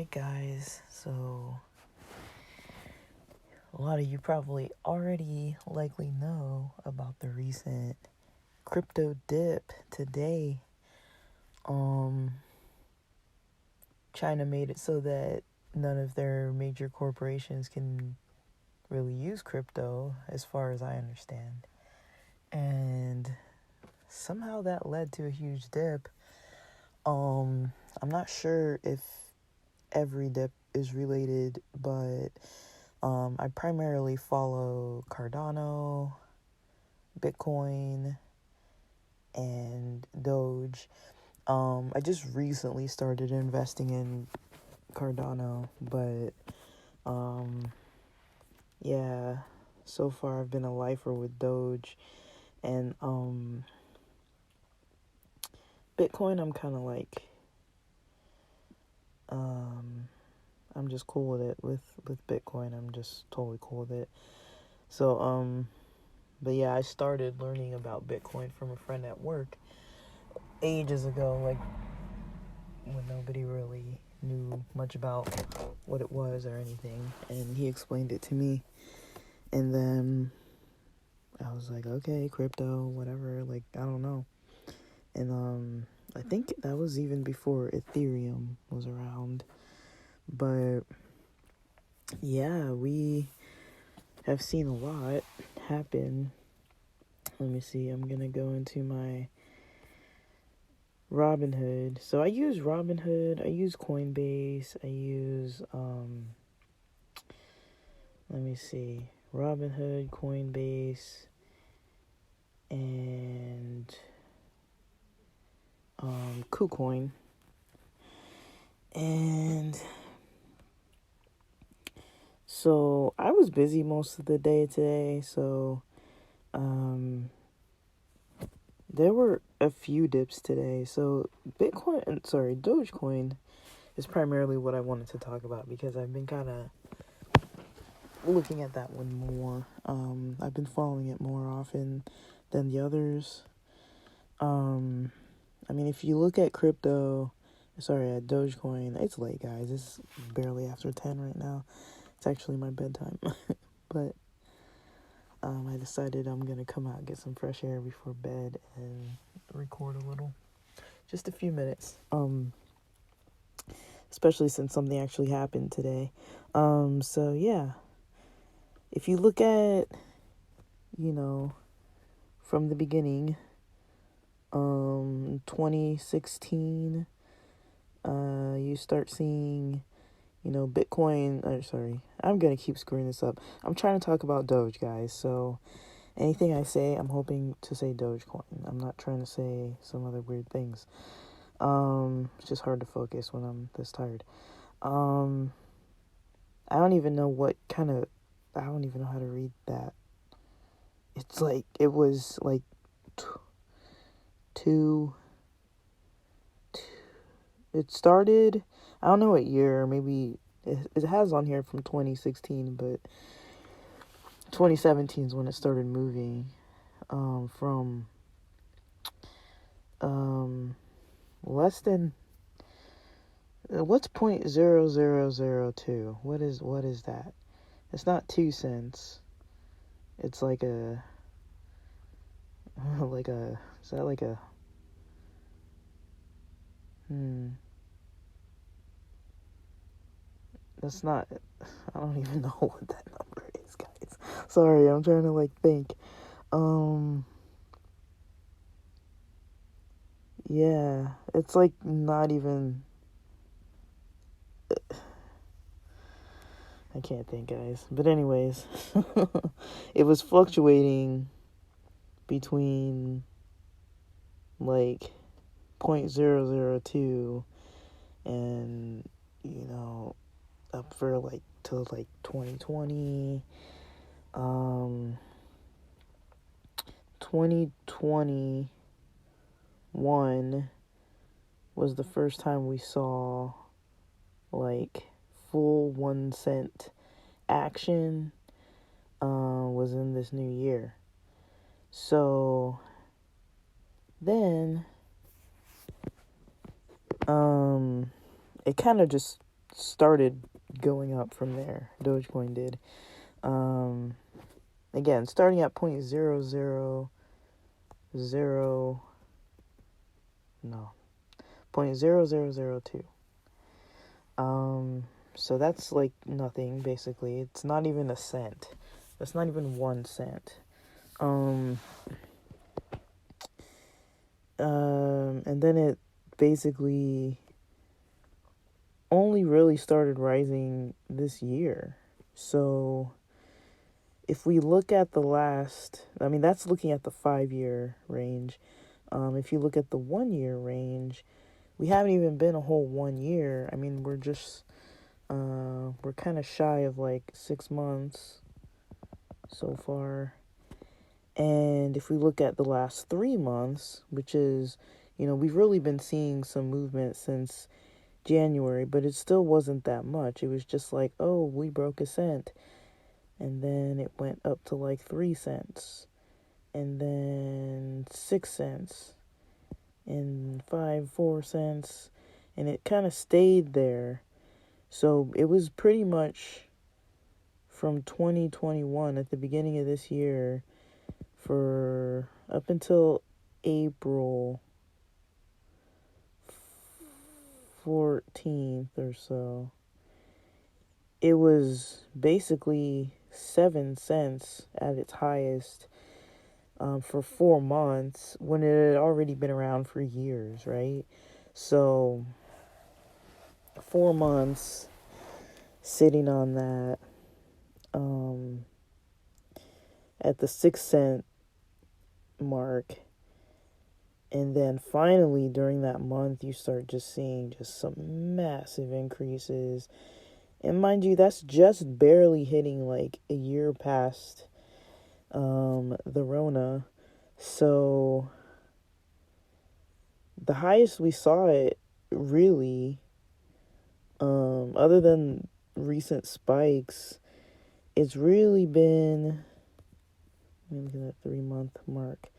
Alright, guys, so a lot of you probably already likely know about the recent crypto dip today. China made it so that none of their major corporations can really use crypto, as far as I understand. And somehow that led to a huge dip. I'm not sure if every dip is related, but I primarily follow Cardano, Bitcoin, and Doge. I just recently started investing in Cardano, but yeah, so far I've been a lifer with Doge, and Bitcoin I'm kind of like I'm just cool with it. With Bitcoin, I'm just totally cool with it. So but yeah, I started learning about Bitcoin from a friend at work ages ago, like when nobody really knew much about what it was or anything, and he explained it to me, and then I was like, okay, crypto, whatever, like, I don't know. And I think that was even before Ethereum was around. But yeah, we have seen a lot happen. Let me see, I'm gonna go into my Robinhood. So I use Robinhood, I use Coinbase, I use let me see, Robinhood, Coinbase, and KuCoin. And so I was busy most of the day today, so there were a few dips today. So Dogecoin is primarily what I wanted to talk about, because I've been kind of looking at that one more. I've been following it more often than the others. I mean, if you look at at Dogecoin, it's late, guys. It's barely after 10 right now. It's actually my bedtime. But I decided I'm going to come out and get some fresh air before bed and record a little. Just a few minutes. Especially since something actually happened today. So yeah. If you look at, from the beginning, 2016, you start seeing, Bitcoin, I'm going to keep screwing this up. I'm trying to talk about Doge, guys, so anything I say, I'm hoping to say Dogecoin. I'm not trying to say some other weird things. It's just hard to focus when I'm this tired. I don't even know I don't even know how to read that. It's like, it was like it started, I don't know what year, maybe it has on here from 2016, but 2017 is when it started moving, from less than, what's 0.0002? What is that? It's not 2 cents. It's like is that like a, that's not, I don't even know what that number is, guys. Sorry, I'm trying to think. Yeah, it's like not even, I can't think, guys. But anyways, it was fluctuating between like 0.002 and, up for till 2020. 2021 was the first time we saw full 1 cent action, was in this new year. So then it kind of just started going up from there. Dogecoin did. Again, starting at 0.0002. So that's like nothing, basically. It's not even a cent. That's not even 1 cent. And then it basically only really started rising this year. So if we look at that's looking at the 5-year range. If you look at the 1-year range, we haven't even been a whole 1 year. I mean, we're kind of shy of like 6 months so far. And if we look at the last 3 months, which is, we've really been seeing some movement since January, but it still wasn't that much. It was just like, oh, we broke a cent. And then it went up to like 3 cents. And then 6 cents. And 4 cents. And it kind of stayed there. So it was pretty much from 2021 at the beginning of this year for up until April 14th or so. It was basically 7 cents at its highest for 4 months when it had already been around for years, right? So 4 months sitting on that at the 6 cent mark. And then finally during that month, you start just seeing just some massive increases. And mind you, that's just barely hitting like a year past the Rona. So the highest we saw it really, other than recent spikes, it's really been, let me look at that 3-month mark.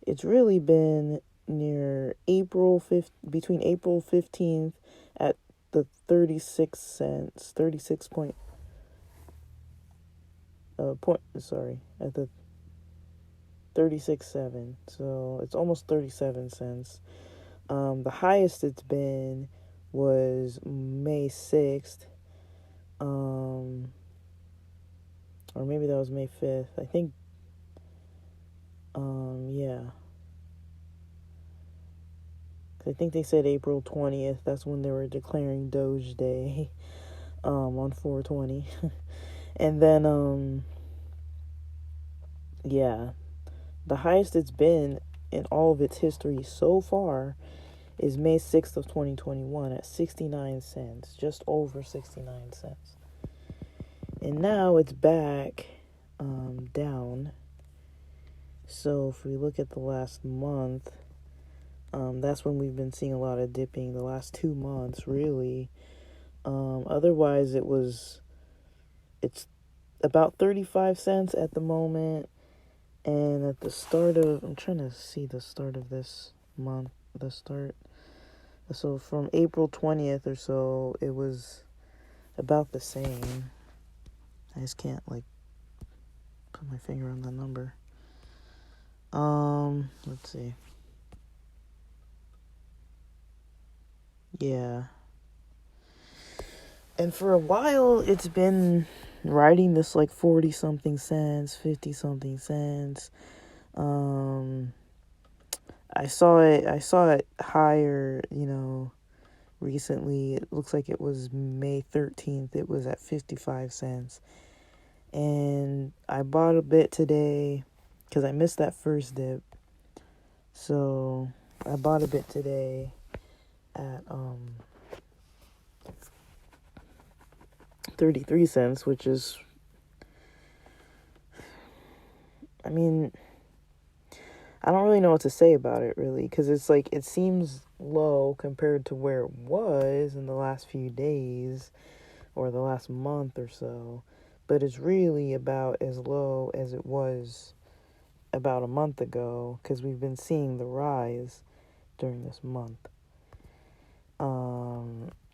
It's really been near between April 15th at the 36 cents, 36 point, at the 36.7. So it's almost 37 cents. The highest it's been was May 6th. Or maybe that was May 5th. I think, yeah. I think they said April 20th. That's when they were declaring Doge Day, on 4/20. And then, yeah, the highest it's been in all of its history so far is May 6th of 2021 at 69 cents, just over 69 cents. And now it's back down. So if we look at the last month, that's when we've been seeing a lot of dipping, the last 2 months, really. Otherwise, it's about 35 cents at the moment. And at the start of, I'm trying to see the start of this month, so from April 20th or so, it was about the same. I just can't, put my finger on that number. Let's see. Yeah. And for a while, it's been riding this 40 something cents, 50 something cents. I saw it higher, recently. It looks like it was May 13th. It was at 55 cents. And I bought a bit today because I missed that first dip. So I bought a bit today at 33 cents, which is, I mean, I don't really know what to say about it, really, because it's it seems low compared to where it was in the last few days or the last month or so, but it's really about as low as it was about a month ago, because we've been seeing the rise during this month.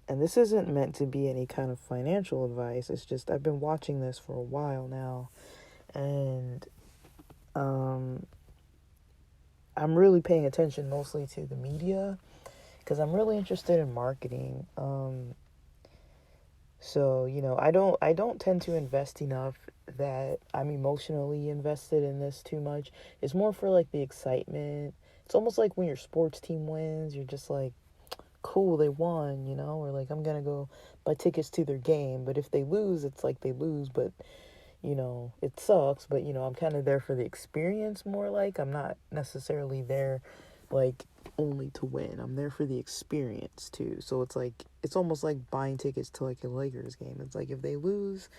And and this isn't meant to be any kind of financial advice. It's just I've been watching this for a while now, and I'm really paying attention mostly to the media because I'm really interested in marketing. So, I don't tend to invest enough that I'm emotionally invested in this too much. It's more for like the excitement. It's almost like when your sports team wins, you're just like, cool, they won, or like I'm gonna go buy tickets to their game. But if they lose, it's like they lose, but it sucks, but I'm kind of there for the experience more. Like I'm not necessarily there like only to win. I'm there for the experience too. So it's almost like buying tickets to like a Lakers game. It's like if they lose,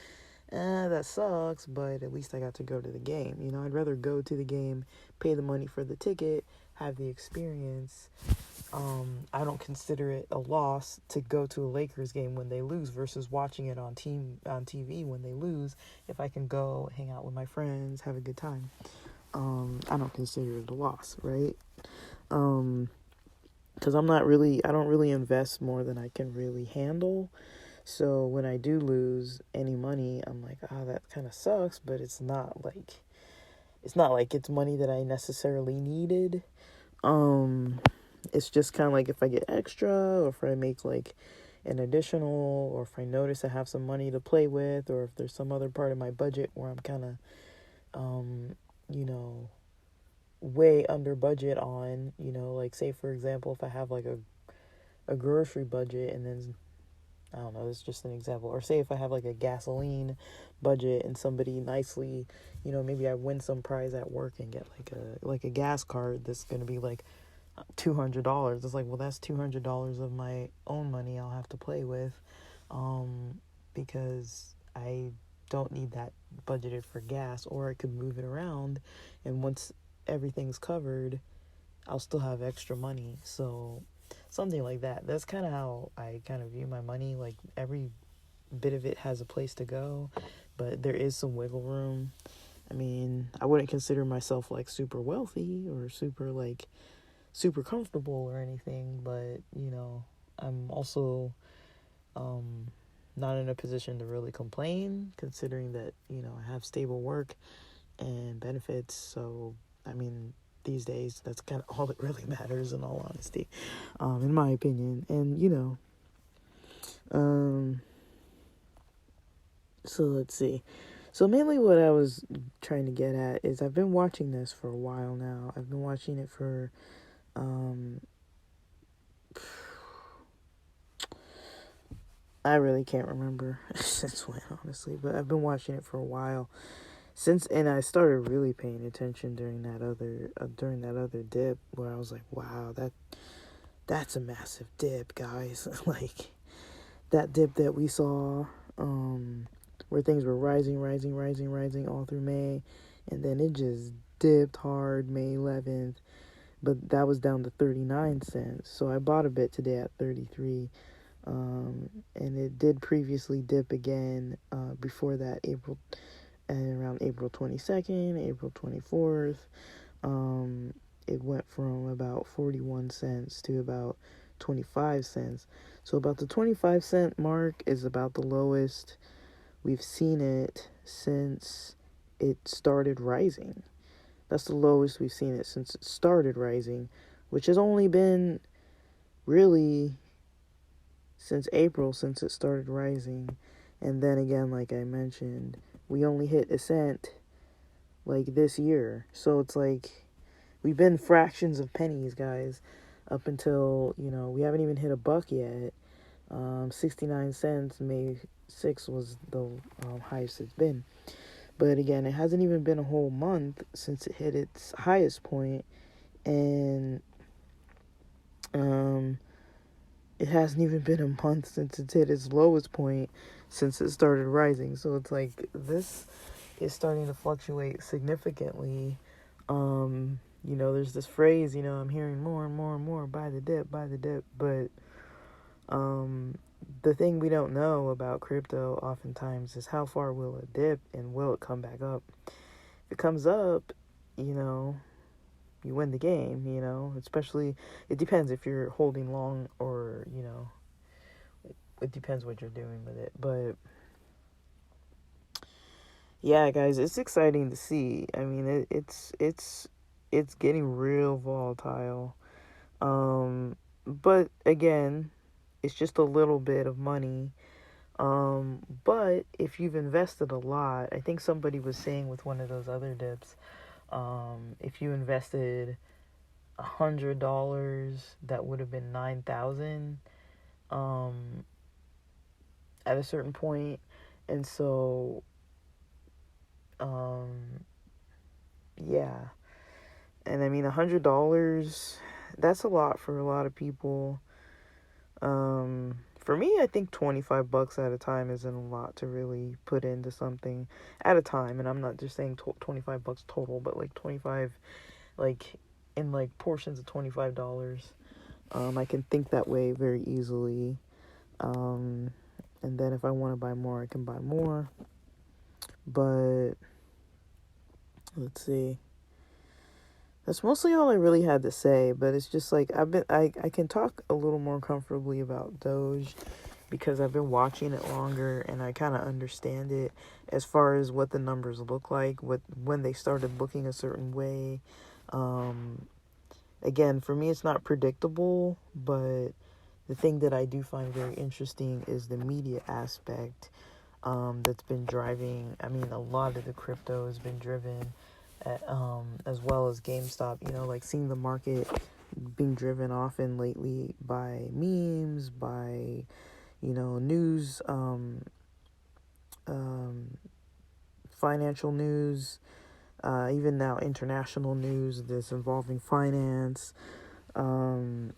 that sucks, but at least I got to go to the game. I'd rather go to the game, pay the money for the ticket, have the experience. I don't consider it a loss to go to a Lakers game when they lose versus watching it on TV when they lose. If I can go hang out with my friends, have a good time, I don't consider it a loss, right? Because I don't really invest more than I can really handle. So when I do lose any money, I'm like, that kind of sucks, but it's not like it's money that I necessarily needed. It's just kind of like if I get extra, or if I make like an additional, or if I notice I have some money to play with, or if there's some other part of my budget where I'm kind of, you know, way under budget on, like say for example, if I have like a grocery budget, and then I don't know, it's just an example, or say if I have like a gasoline budget and somebody nicely, maybe I win some prize at work and get like a gas card that's going to be like $200. It's like, well, that's $200 of my own money I'll have to play with, because I don't need that budgeted for gas, or I could move it around, and once everything's covered, I'll still have extra money. So something like that. That's kind of how I kind of view my money. Like every bit of it has a place to go, but there is some wiggle room. I mean, I wouldn't consider myself like super wealthy or super comfortable or anything, but I'm also not in a position to really complain, considering that I have stable work and benefits. So I mean, these days that's kind of all that really matters, in all honesty, in my opinion. And so let's see. So mainly what I was trying to get at is I've been watching this for a while now. I've been watching it for I really can't remember since when, honestly, but I've been watching it for a while and I started really paying attention during that other dip, where I was like, wow, that's a massive dip, guys. Like that dip that we saw, where things were rising all through May, and then it just dipped hard May 11th, but that was down to 39 cents. So I bought a bit today at 33. And it did previously dip again before that, around April 22nd, April 24th. It went from about 41 cents to about 25 cents. So about the 25-cent mark is about the lowest we've seen it since it started rising. That's the lowest we've seen it since it started rising, which has only been really since April, since it started rising. And then again, like I mentioned, we only hit a cent like this year. So it's like we've been fractions of pennies, guys, up until, we haven't even hit a buck yet. 69 cents, May 6th was the highest it's been. But again, it hasn't even been a whole month since it hit its highest point, and it hasn't even been a month since it's hit its lowest point since it started rising. So it's like this is starting to fluctuate significantly. There's this phrase, I'm hearing more and more and more, buy the dip, but the thing we don't know about crypto oftentimes is how far will it dip and will it come back up. If it comes up, you win the game, especially, it depends if you're holding long or, it depends what you're doing with it. But yeah, guys, it's exciting to see. I mean, it's getting real volatile. But again, it's just a little bit of money. But if you've invested a lot, I think somebody was saying with one of those other dips, if you invested $100, that would have been 9,000 at a certain point. And so um yeah. And I mean, $100, that's a lot for a lot of people. For me, I think $25 at a time isn't a lot to really put into something at a time. And I'm not just saying $25 total, but like 25, like in like portions of $25. I can think that way very easily. And then if I want to buy more, I can buy more. But let's see. That's mostly all I really had to say, but it's just like I can talk a little more comfortably about Doge because I've been watching it longer and I kind of understand it as far as what the numbers look like, when they started looking a certain way. Again, for me it's not predictable, but the thing that I do find very interesting is the media aspect that's been driving. I mean, a lot of the crypto has been driven as well as GameStop, like seeing the market being driven often lately by memes, by, news, financial news, even now international news that's involving finance, and,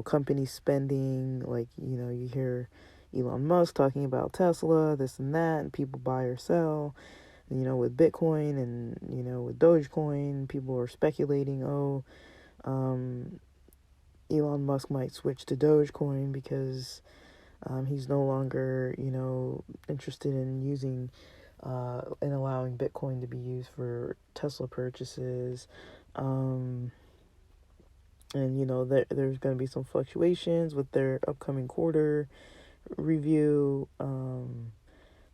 company spending, like, you hear Elon Musk talking about Tesla, this and that, and people buy or sell. With Bitcoin and, with Dogecoin, people are speculating, Elon Musk might switch to Dogecoin because he's no longer, interested in using and allowing Bitcoin to be used for Tesla purchases. And, there's going to be some fluctuations with their upcoming quarter review.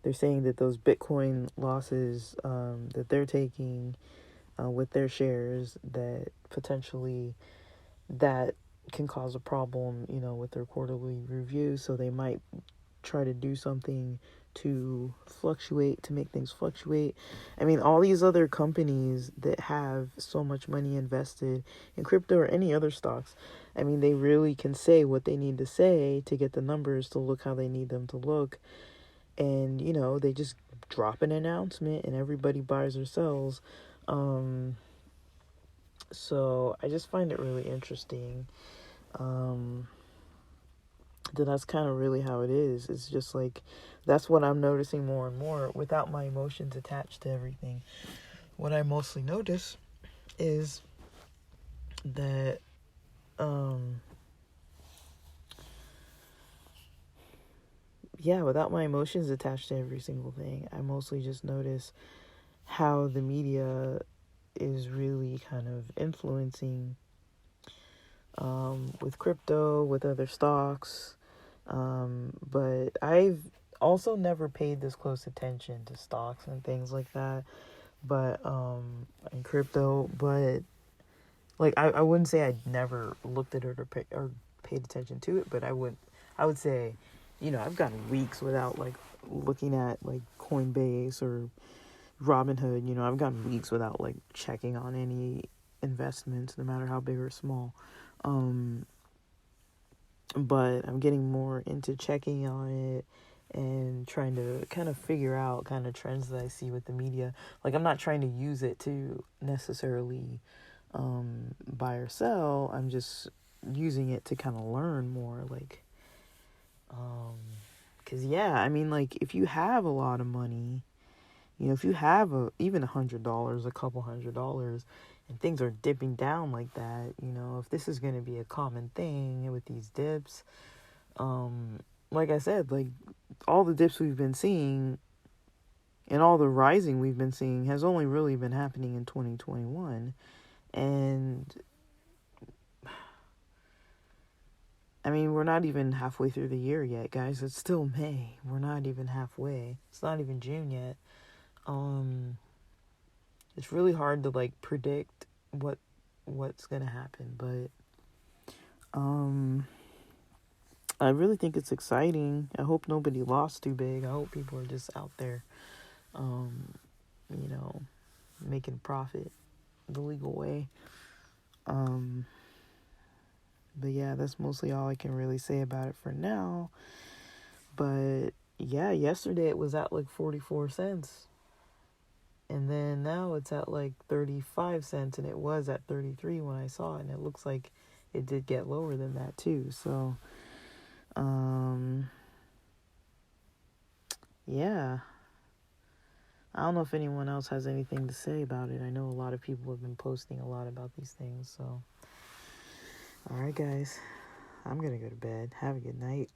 They're saying that those Bitcoin losses that they're taking with their shares, that potentially that can cause a problem, with their quarterly review. So they might try to do something to make things fluctuate. I mean, all these other companies that have so much money invested in crypto or any other stocks, I mean, they really can say what they need to say to get the numbers to look how they need them to look. And, they just drop an announcement and everybody buys or sells. So I just find it really interesting. That's kind of really how it is. It's just like, that's what I'm noticing more and more without my emotions attached to everything. What I mostly notice is that, without my emotions attached to every single thing, I mostly just notice how the media is really kind of influencing with crypto, with other stocks. But I've also never paid this close attention to stocks and things like that, but in crypto. But like I wouldn't say I'd never looked at it or paid attention to it, but I would say, I've gone weeks without like looking at like Coinbase or Robinhood. I've gone weeks without like checking on any investments, no matter how big or small. But I'm getting more into checking on it and trying to kind of figure out kind of trends that I see with the media. Like, I'm not trying to use it to necessarily buy or sell. I'm just using it to kind of learn more. Like, because I mean, like, if you have a lot of money, if you have even $100, a couple $100, and things are dipping down like that, if this is going to be a common thing with these dips, like I said, like all the dips we've been seeing and all the rising we've been seeing has only really been happening in 2021. And I mean, we're not even halfway through the year yet, guys. It's still May. We're not even halfway. It's not even June yet. It's really hard to like predict what's gonna happen, but I really think it's exciting. I hope nobody lost too big. I hope people are just out there, you know, making profit the legal way. But yeah, that's mostly all I can really say about it for now. But yeah, yesterday it was at like 44 cents. And then now it's at like 35 cents, and it was at 33 when I saw it, and it looks like it did get lower than that too. So yeah, I don't know if anyone else has anything to say about it. I know a lot of people have been posting a lot about these things. So all right, guys, I'm gonna go to bed. Have a good night.